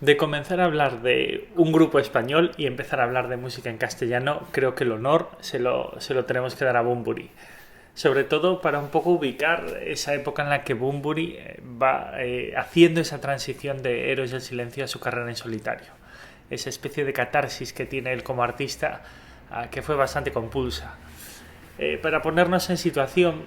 De comenzar a hablar de un grupo español y empezar a hablar de música en castellano, creo que el honor se lo tenemos que dar a Bunbury. Sobre todo para un poco ubicar esa época en la que Bunbury va haciendo esa transición de Héroes del Silencio a su carrera en solitario. Esa especie de catarsis que tiene él como artista, que fue bastante compulsa. Para ponernos en situación,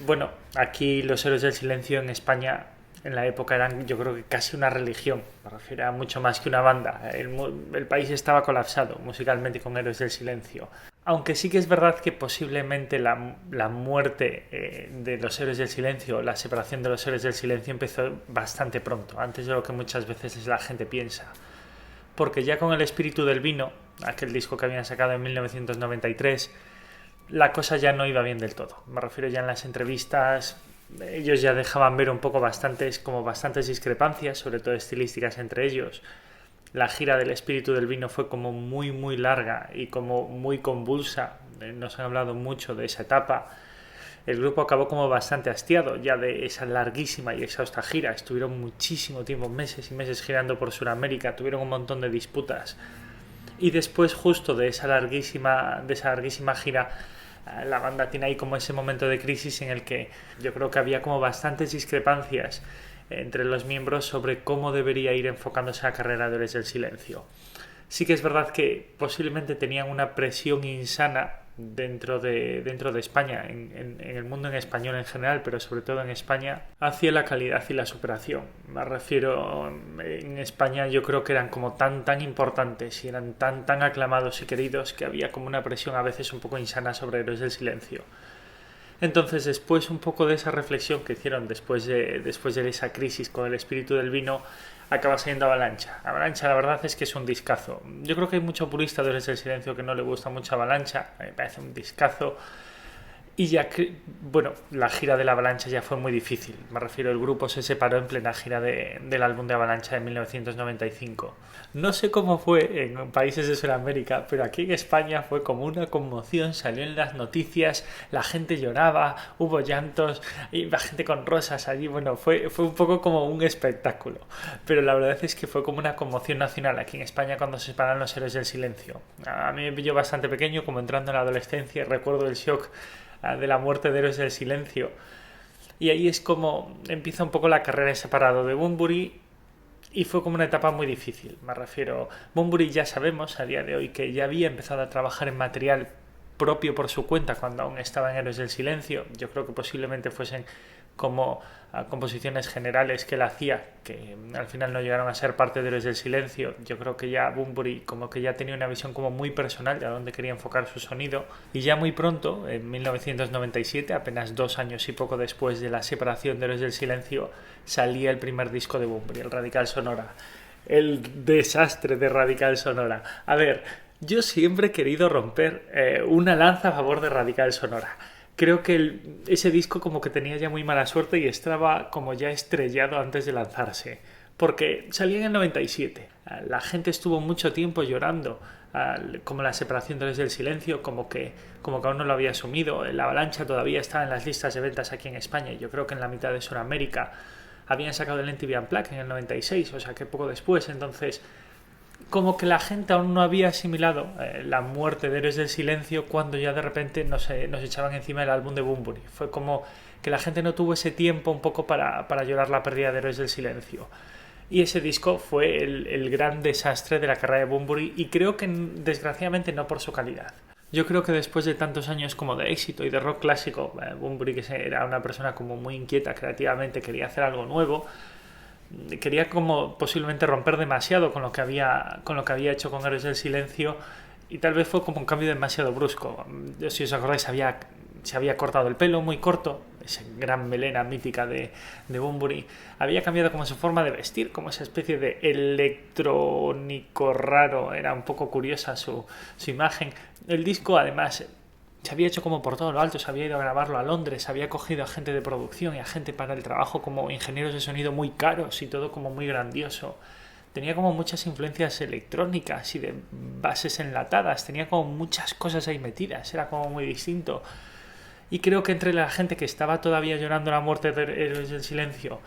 bueno, aquí los Héroes del Silencio en España en la época eran, yo creo que casi una religión, me refiero a mucho más que una banda. El país estaba colapsado musicalmente con Héroes del Silencio. Aunque sí que es verdad que posiblemente la muerte de los Héroes del Silencio, la separación de los Héroes del Silencio empezó bastante pronto, antes de lo que muchas veces la gente piensa. Porque ya con El espíritu del vino, aquel disco que habían sacado en 1993, la cosa ya no iba bien del todo. Me refiero ya en las entrevistas, ellos ya dejaban ver un poco bastantes discrepancias, sobre todo estilísticas entre ellos. La gira del espíritu del vino fue como muy larga y como muy convulsa. Nos han hablado mucho de esa etapa. El grupo acabó como bastante hastiado ya de esa larguísima y exhausta gira. Estuvieron muchísimo tiempo, meses y meses girando por Sudamérica, tuvieron un montón de disputas. Y después justo de esa larguísima gira, la banda tiene ahí como ese momento de crisis en el que yo creo que había como bastantes discrepancias entre los miembros sobre cómo debería ir enfocándose la carrera de Héroes del Silencio. Sí que es verdad que posiblemente tenían una presión insana dentro de España, en el mundo en español en general, pero sobre todo en España, hacia la calidad y la superación. Me refiero, en España yo creo que eran como tan importantes y eran tan aclamados y queridos que había como una presión a veces un poco insana sobre Héroes del Silencio. Entonces, después un poco de esa reflexión que hicieron después de esa crisis con El espíritu del vino, acaba siendo Avalancha. Avalancha, la verdad es que es un discazo. Yo creo que hay mucho purista de Héroes del Silencio que no le gusta mucho Avalancha. Me parece un discazo. Y ya que, bueno, la gira de la Avalancha ya fue muy difícil. Me refiero, el grupo se separó en plena gira del álbum de Avalancha de 1995. No sé cómo fue en países de Sudamérica, pero aquí en España fue como una conmoción. Salió en las noticias, la gente lloraba, hubo llantos, y la gente con rosas allí. Bueno, fue un poco como un espectáculo. Pero la verdad es que fue como una conmoción nacional aquí en España cuando se separaron los Héroes del Silencio. A mí me pilló bastante pequeño, como entrando en la adolescencia, y recuerdo el shock de la muerte de Héroes del Silencio. Y ahí es como empieza un poco la carrera en separado de Bunbury y fue como una etapa muy difícil. Me refiero, Bunbury ya sabemos a día de hoy que ya había empezado a trabajar en material propio por su cuenta cuando aún estaba en Héroes del Silencio. Yo creo que posiblemente fuesen como composiciones generales que él hacía, que al final no llegaron a ser parte de Héroes del Silencio. Yo creo que ya Bunbury como que ya tenía una visión como muy personal de a dónde quería enfocar su sonido, y ya muy pronto, en 1997, apenas 2 años y poco después de la separación de Héroes del Silencio, salía el primer disco de Bunbury, el Radical Sonora. El desastre de Radical Sonora. A ver, yo siempre he querido romper una lanza a favor de Radical Sonora. Creo que ese disco como que tenía ya muy mala suerte y estaba como ya estrellado antes de lanzarse. Porque salía en el 97. La gente estuvo mucho tiempo llorando, como la separación de Héroes del Silencio, como que aún no lo había asumido. La Avalancha todavía estaba en las listas de ventas aquí en España. Yo creo que en la mitad de Sudamérica habían sacado el MTV Unplugged en el 96, o sea que poco después. Entonces, como que la gente aún no había asimilado la muerte de Héroes del Silencio cuando ya de repente nos echaban encima el álbum de Bunbury. Fue como que la gente no tuvo ese tiempo un poco para llorar la pérdida de Héroes del Silencio. Y ese disco fue el gran desastre de la carrera de Bunbury, y creo que desgraciadamente no por su calidad. Yo creo que después de tantos años como de éxito y de rock clásico, Bunbury, que era una persona como muy inquieta creativamente, quería hacer algo nuevo, quería como posiblemente romper demasiado con lo que había hecho con Héroes del Silencio, y tal vez fue como un cambio demasiado brusco. Si os acordáis, se había cortado el pelo muy corto, esa gran melena mítica de Bunbury. Había cambiado como su forma de vestir, como esa especie de electrónico raro. Era un poco curiosa su imagen. El disco además se había hecho como por todo lo alto, se había ido a grabarlo a Londres, había cogido a gente de producción y a gente para el trabajo como ingenieros de sonido muy caros y todo como muy grandioso. Tenía como muchas influencias electrónicas y de bases enlatadas, tenía como muchas cosas ahí metidas, era como muy distinto. Y creo que entre la gente que estaba todavía llorando la muerte de Héroes del Silencio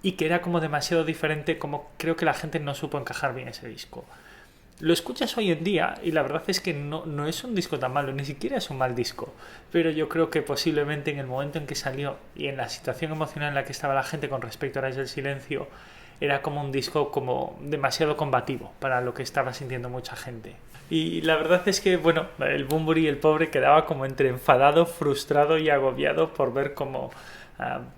y que era como demasiado diferente, como creo que la gente no supo encajar bien ese disco. Lo escuchas hoy en día y la verdad es que no es un disco tan malo, ni siquiera es un mal disco, pero yo creo que posiblemente en el momento en que salió y en la situación emocional en la que estaba la gente con respecto a Eras del Silencio, era como un disco como demasiado combativo para lo que estaba sintiendo mucha gente. Y la verdad es que, bueno, el Bunbury, el pobre, quedaba como entre enfadado, frustrado y agobiado por ver cómo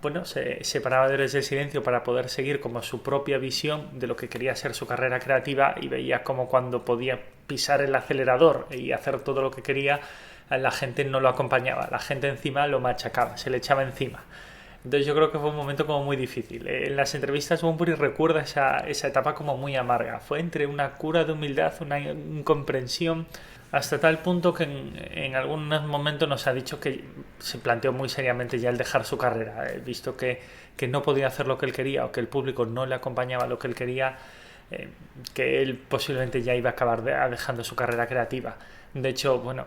bueno, se separaba de Eres del Silencio para poder seguir como su propia visión de lo que quería ser su carrera creativa, y veía como cuando podía pisar el acelerador y hacer todo lo que quería, la gente no lo acompañaba, la gente encima lo machacaba, se le echaba encima. Entonces yo creo que fue un momento como muy difícil. En las entrevistas Bunbury recuerda esa etapa como muy amarga. Fue entre una cura de humildad, una incomprensión, hasta tal punto que en algunos momentos nos ha dicho que se planteó muy seriamente ya el dejar su carrera, visto que no podía hacer lo que él quería o que el público no le acompañaba lo que él quería, que él posiblemente ya iba a acabar dejando su carrera creativa. De hecho, bueno,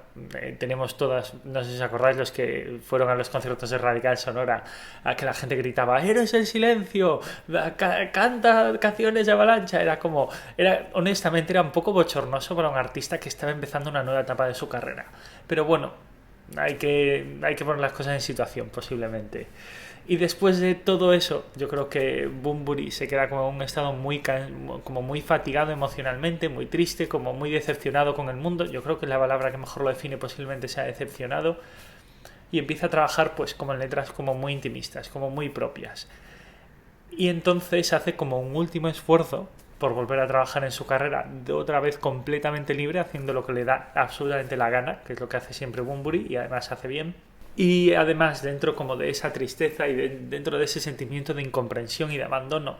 tenemos todas, no sé si os acordáis, los que fueron a los conciertos de Radical Sonora, a que la gente gritaba «¡Eres el Silencio! ¡Canta canciones de Avalancha!». Honestamente, era un poco bochornoso para un artista que estaba empezando una nueva etapa de su carrera. Pero bueno, hay que poner las cosas en situación, posiblemente. Y después de todo eso, yo creo que Bunbury se queda como en un estado como muy fatigado emocionalmente, muy triste, como muy decepcionado con el mundo. Yo creo que la palabra que mejor lo define posiblemente sea decepcionado. Y empieza a trabajar pues como en letras como muy intimistas, como muy propias. Y entonces hace como un último esfuerzo por volver a trabajar en su carrera de otra vez completamente libre, haciendo lo que le da absolutamente la gana, que es lo que hace siempre Bunbury, y además hace bien. Y además, dentro como de esa tristeza y dentro de ese sentimiento de incomprensión y de abandono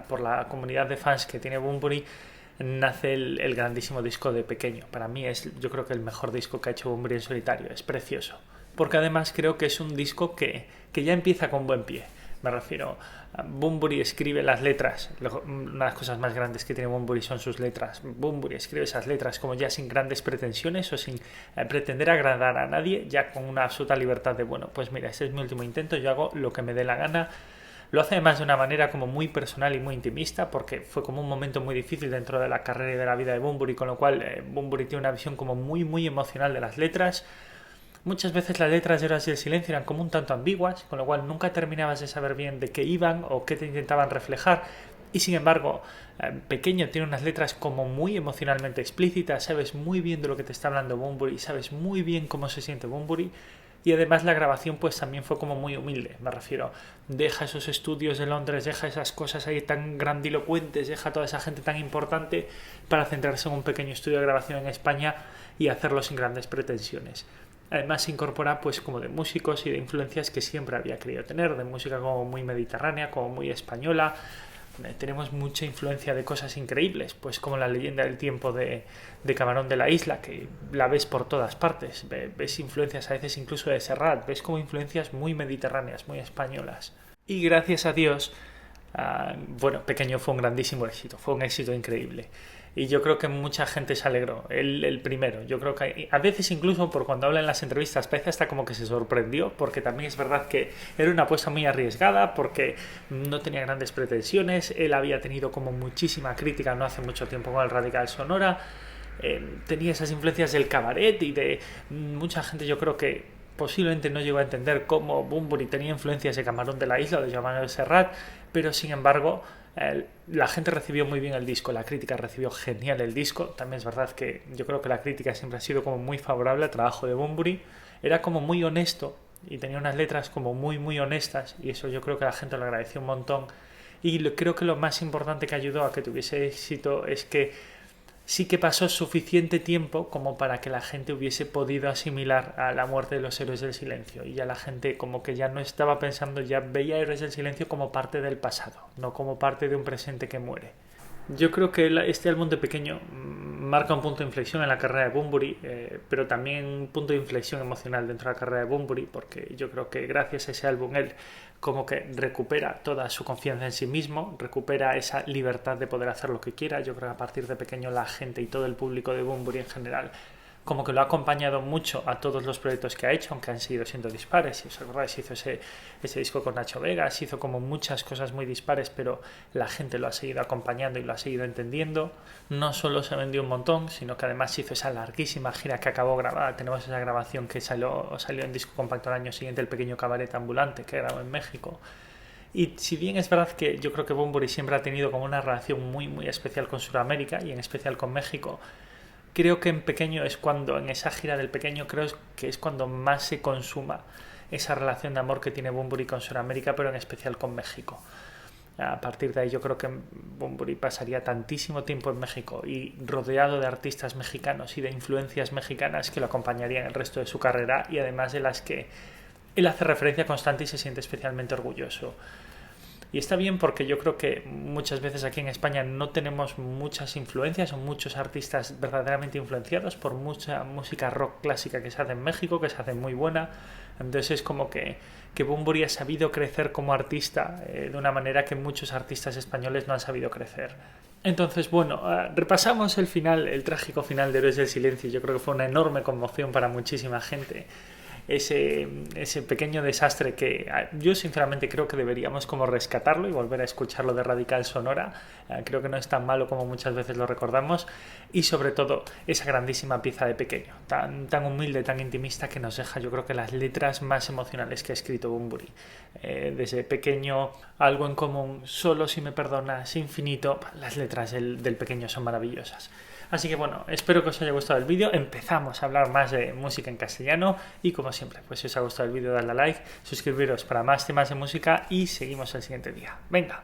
por la comunidad de fans que tiene Bunbury, nace el grandísimo disco de Pequeño. Para mí yo creo que el mejor disco que ha hecho Bunbury en solitario. Es precioso. Porque además creo que es un disco que ya empieza con buen pie. Me refiero, Bunbury escribe las letras. Una de las cosas más grandes que tiene Bunbury son sus letras. Bunbury escribe esas letras como ya sin grandes pretensiones o sin pretender agradar a nadie, ya con una absoluta libertad de, bueno, pues mira, este es mi último intento, yo hago lo que me dé la gana. Lo hace además de una manera como muy personal y muy intimista, porque fue como un momento muy difícil dentro de la carrera y de la vida de Bunbury, con lo cual Bunbury tiene una visión como muy, muy emocional de las letras. Muchas veces las letras de Eras del Silencio eran como un tanto ambiguas, con lo cual nunca terminabas de saber bien de qué iban o qué te intentaban reflejar. Y sin embargo, Pequeño tiene unas letras como muy emocionalmente explícitas, sabes muy bien de lo que te está hablando Bunbury, sabes muy bien cómo se siente Bunbury. Y además la grabación pues también fue como muy humilde, me refiero, deja esos estudios de Londres, deja esas cosas ahí tan grandilocuentes, deja toda esa gente tan importante para centrarse en un pequeño estudio de grabación en España y hacerlo sin grandes pretensiones. Además se incorpora pues como de músicos y de influencias que siempre había querido tener, de música como muy mediterránea, como muy española. Tenemos mucha influencia de cosas increíbles, pues como la leyenda del tiempo de Camarón de la Isla, que la ves por todas partes. Ves influencias a veces incluso de Serrat, ves como influencias muy mediterráneas, muy españolas. Y gracias a Dios, bueno, Pequeño fue un grandísimo éxito, fue un éxito increíble. Y yo creo que mucha gente se alegró, el primero. Yo creo que a veces incluso por cuando habla en las entrevistas parece hasta como que se sorprendió, porque también es verdad que era una apuesta muy arriesgada, porque no tenía grandes pretensiones, él había tenido como muchísima crítica no hace mucho tiempo con el Radical Sonora, tenía esas influencias del cabaret y de mucha gente. Yo creo que posiblemente no llegó a entender cómo Bunbury tenía influencias de Camarón de la Isla o de Joan Manuel Serrat, pero sin embargo la gente recibió muy bien el disco, la crítica recibió genial el disco. También es verdad que yo creo que la crítica siempre ha sido como muy favorable al trabajo de Bunbury, era como muy honesto y tenía unas letras como muy muy honestas, y eso yo creo que la gente lo agradeció un montón. Y creo que lo más importante que ayudó a que tuviese éxito es que sí que pasó suficiente tiempo como para que la gente hubiese podido asimilar a la muerte de los Héroes del Silencio, y ya la gente como que ya no estaba pensando, ya veía Héroes del Silencio como parte del pasado, no como parte de un presente que muere. Yo creo que este álbum de Pequeño marca un punto de inflexión en la carrera de Bunbury, pero también un punto de inflexión emocional dentro de la carrera de Bunbury, porque yo creo que gracias a ese álbum él como que recupera toda su confianza en sí mismo, recupera esa libertad de poder hacer lo que quiera. Yo creo que a partir de Pequeño la gente y todo el público de Bunbury en general como que lo ha acompañado mucho a todos los proyectos que ha hecho, aunque han seguido siendo dispares. Si os acordáis, hizo ese disco con Nacho Vegas, hizo como muchas cosas muy dispares, pero la gente lo ha seguido acompañando y lo ha seguido entendiendo. No solo se vendió un montón, sino que además hizo esa larguísima gira que acabó grabada. Tenemos esa grabación que salió en disco compacto al año siguiente, El Pequeño Cabaret Ambulante, que grabó en México. Y si bien es verdad que yo creo que Bunbury siempre ha tenido como una relación muy muy especial con Sudamérica y en especial con México, creo que en Pequeño es cuando, en esa gira del Pequeño, creo que es cuando más se consuma esa relación de amor que tiene Bunbury con Sudamérica, pero en especial con México. A partir de ahí yo creo que Bunbury pasaría tantísimo tiempo en México y rodeado de artistas mexicanos y de influencias mexicanas que lo acompañarían el resto de su carrera y además de las que él hace referencia constante y se siente especialmente orgulloso. Y está bien porque yo creo que muchas veces aquí en España no tenemos muchas influencias o muchos artistas verdaderamente influenciados por mucha música rock clásica que se hace en México, que se hace muy buena. Entonces es como que Bunbury ha sabido crecer como artista de una manera que muchos artistas españoles no han sabido crecer. Entonces, bueno, repasamos el final, el trágico final de Héroes del Silencio. Yo creo que fue una enorme conmoción para muchísima gente. Ese pequeño desastre que yo sinceramente creo que deberíamos como rescatarlo y volver a escucharlo de Radical Sonora. Creo que no es tan malo como muchas veces lo recordamos, y sobre todo esa grandísima pieza de Pequeño, tan humilde, tan intimista, que nos deja yo creo que las letras más emocionales que ha escrito Bunbury. Desde Pequeño, Algo en Común, Solo si me perdonas, Infinito, las letras del Pequeño son maravillosas. Así que bueno, espero que os haya gustado el vídeo. Empezamos a hablar más de música en castellano y como siempre, pues si os ha gustado el vídeo, dadle a like, suscribiros para más temas de música y seguimos el siguiente día. ¡Venga!